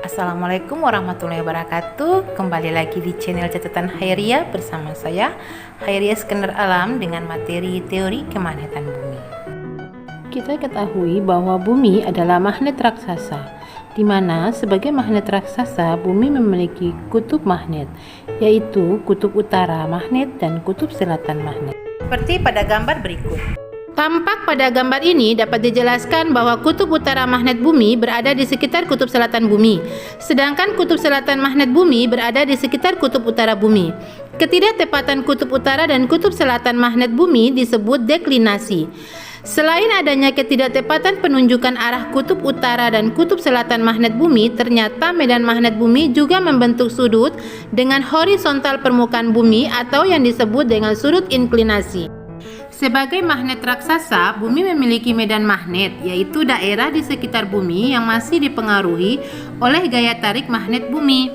Assalamualaikum warahmatullahi wabarakatuh. Kembali lagi di channel Catatan Hairiyah bersama saya Hairiyah Iskandar Alam dengan materi teori kemagnetan bumi. Kita ketahui bahwa bumi adalah magnet raksasa, di mana sebagai magnet raksasa bumi memiliki kutub magnet, yaitu kutub utara magnet dan kutub selatan magnet. Seperti pada gambar berikut. Tampak pada gambar ini dapat dijelaskan bahwa kutub utara magnet bumi berada di sekitar kutub selatan bumi, sedangkan kutub selatan magnet bumi berada di sekitar kutub utara bumi. Ketidaktepatan kutub utara dan kutub selatan magnet bumi disebut deklinasi. Selain adanya ketidaktepatan penunjukan arah kutub utara dan kutub selatan magnet bumi, ternyata medan magnet bumi juga membentuk sudut dengan horizontal permukaan bumi atau yang disebut dengan sudut inklinasi. Sebagai magnet raksasa, bumi memiliki medan magnet, yaitu daerah di sekitar bumi yang masih dipengaruhi oleh gaya tarik magnet bumi.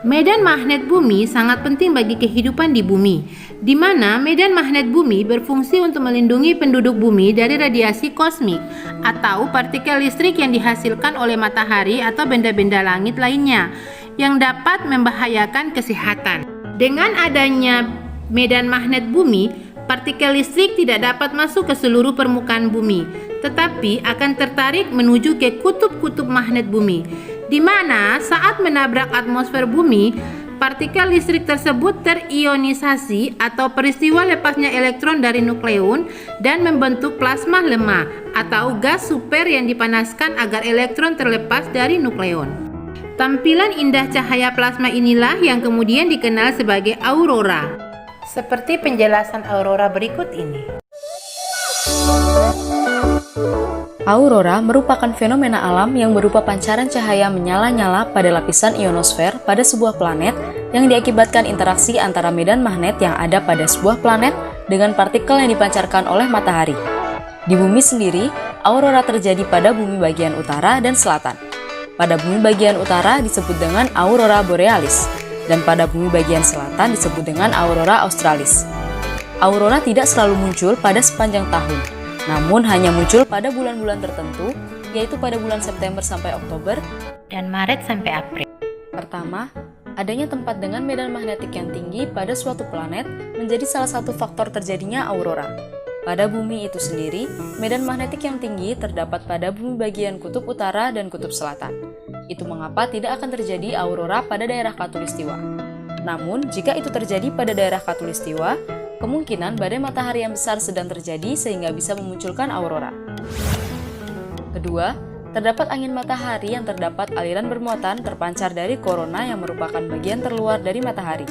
Medan magnet bumi sangat penting bagi kehidupan di bumi, di mana medan magnet bumi berfungsi untuk melindungi penduduk bumi dari radiasi kosmik atau partikel listrik yang dihasilkan oleh matahari atau benda-benda langit lainnya yang dapat membahayakan kesehatan. Dengan adanya medan magnet bumi, partikel listrik tidak dapat masuk ke seluruh permukaan bumi, tetapi akan tertarik menuju ke kutub-kutub magnet bumi, di mana saat menabrak atmosfer bumi, partikel listrik tersebut terionisasi atau peristiwa lepasnya elektron dari nukleon dan membentuk plasma lemah atau gas super yang dipanaskan agar elektron terlepas dari nukleon. Tampilan indah cahaya plasma inilah yang kemudian dikenal sebagai aurora. Seperti penjelasan aurora berikut ini. Aurora merupakan fenomena alam yang berupa pancaran cahaya menyala-nyala pada lapisan ionosfer pada sebuah planet yang diakibatkan interaksi antara medan magnet yang ada pada sebuah planet dengan partikel yang dipancarkan oleh matahari. Di bumi sendiri, aurora terjadi pada bumi bagian utara dan selatan. Pada bumi bagian utara disebut dengan aurora borealis, dan pada bumi bagian selatan disebut dengan aurora australis. Aurora tidak selalu muncul pada sepanjang tahun, namun hanya muncul pada bulan-bulan tertentu, yaitu pada bulan September sampai Oktober Dan Maret sampai April. Pertama, adanya tempat dengan medan magnetik yang tinggi pada suatu planet menjadi salah satu faktor terjadinya aurora. Pada bumi itu sendiri, medan magnetik yang tinggi terdapat pada bumi bagian kutub utara dan kutub selatan. Itu mengapa tidak akan terjadi aurora pada daerah khatulistiwa. Namun, jika itu terjadi pada daerah khatulistiwa, kemungkinan badai matahari yang besar sedang terjadi sehingga bisa memunculkan aurora. Kedua, terdapat angin matahari yang terdapat aliran bermuatan terpancar dari korona yang merupakan bagian terluar dari matahari.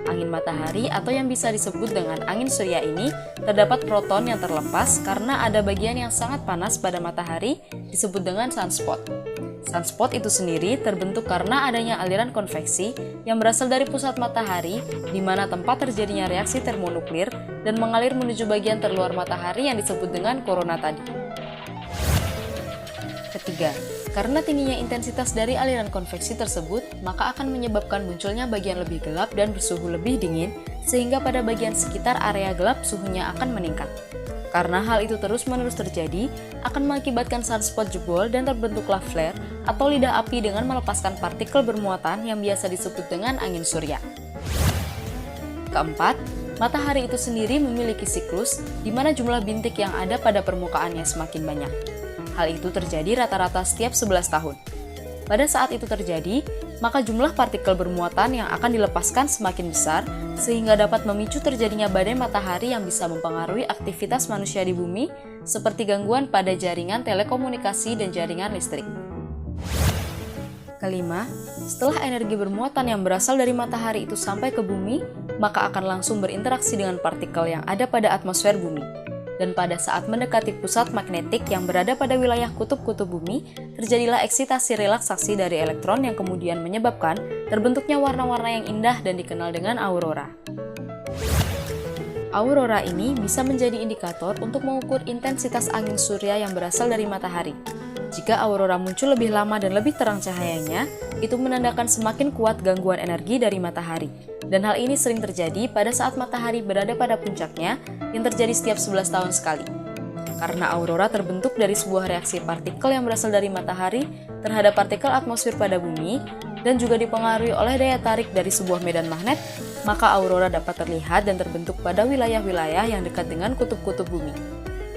Angin matahari atau yang bisa disebut dengan angin surya ini terdapat proton yang terlepas karena ada bagian yang sangat panas pada matahari disebut dengan sunspot. Sunspot itu sendiri terbentuk karena adanya aliran konveksi yang berasal dari pusat matahari di mana tempat terjadinya reaksi termonuklir dan mengalir menuju bagian terluar matahari yang disebut dengan korona tadi. Ketiga, karena tingginya intensitas dari aliran konveksi tersebut, maka akan menyebabkan munculnya bagian lebih gelap dan bersuhu lebih dingin, sehingga pada bagian sekitar area gelap suhunya akan meningkat. Karena hal itu terus-menerus terjadi, akan mengakibatkan sunspot jebol dan terbentuklah flare atau lidah api dengan melepaskan partikel bermuatan yang biasa disebut dengan angin surya. Keempat, matahari itu sendiri memiliki siklus di mana jumlah bintik yang ada pada permukaannya semakin banyak. Hal itu terjadi rata-rata setiap 11 tahun. Pada saat itu terjadi, maka jumlah partikel bermuatan yang akan dilepaskan semakin besar sehingga dapat memicu terjadinya badai matahari yang bisa mempengaruhi aktivitas manusia di bumi seperti gangguan pada jaringan telekomunikasi dan jaringan listrik. Kelima, setelah energi bermuatan yang berasal dari matahari itu sampai ke bumi, maka akan langsung berinteraksi dengan partikel yang ada pada atmosfer bumi. Dan pada saat mendekati pusat magnetik yang berada pada wilayah kutub-kutub bumi, terjadilah eksitasi relaksasi dari elektron yang kemudian menyebabkan terbentuknya warna-warna yang indah dan dikenal dengan aurora. Aurora ini bisa menjadi indikator untuk mengukur intensitas angin surya yang berasal dari matahari. Jika aurora muncul lebih lama dan lebih terang cahayanya, itu menandakan semakin kuat gangguan energi dari matahari. Dan hal ini sering terjadi pada saat matahari berada pada puncaknya yang terjadi setiap 11 tahun sekali. karena aurora terbentuk dari sebuah reaksi partikel yang berasal dari matahari terhadap partikel atmosfer pada bumi dan juga dipengaruhi oleh daya tarik dari sebuah medan magnet, maka aurora dapat terlihat dan terbentuk pada wilayah-wilayah yang dekat dengan kutub-kutub bumi.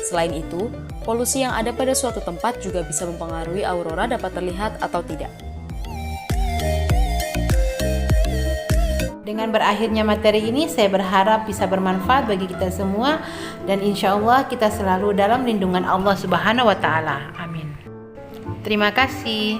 Selain itu, polusi yang ada pada suatu tempat juga bisa mempengaruhi aurora dapat terlihat atau tidak. Dengan berakhirnya materi ini, saya berharap bisa bermanfaat bagi kita semua dan insya Allah kita selalu dalam lindungan Allah Subhanahu wa Ta'ala. Amin. Terima kasih.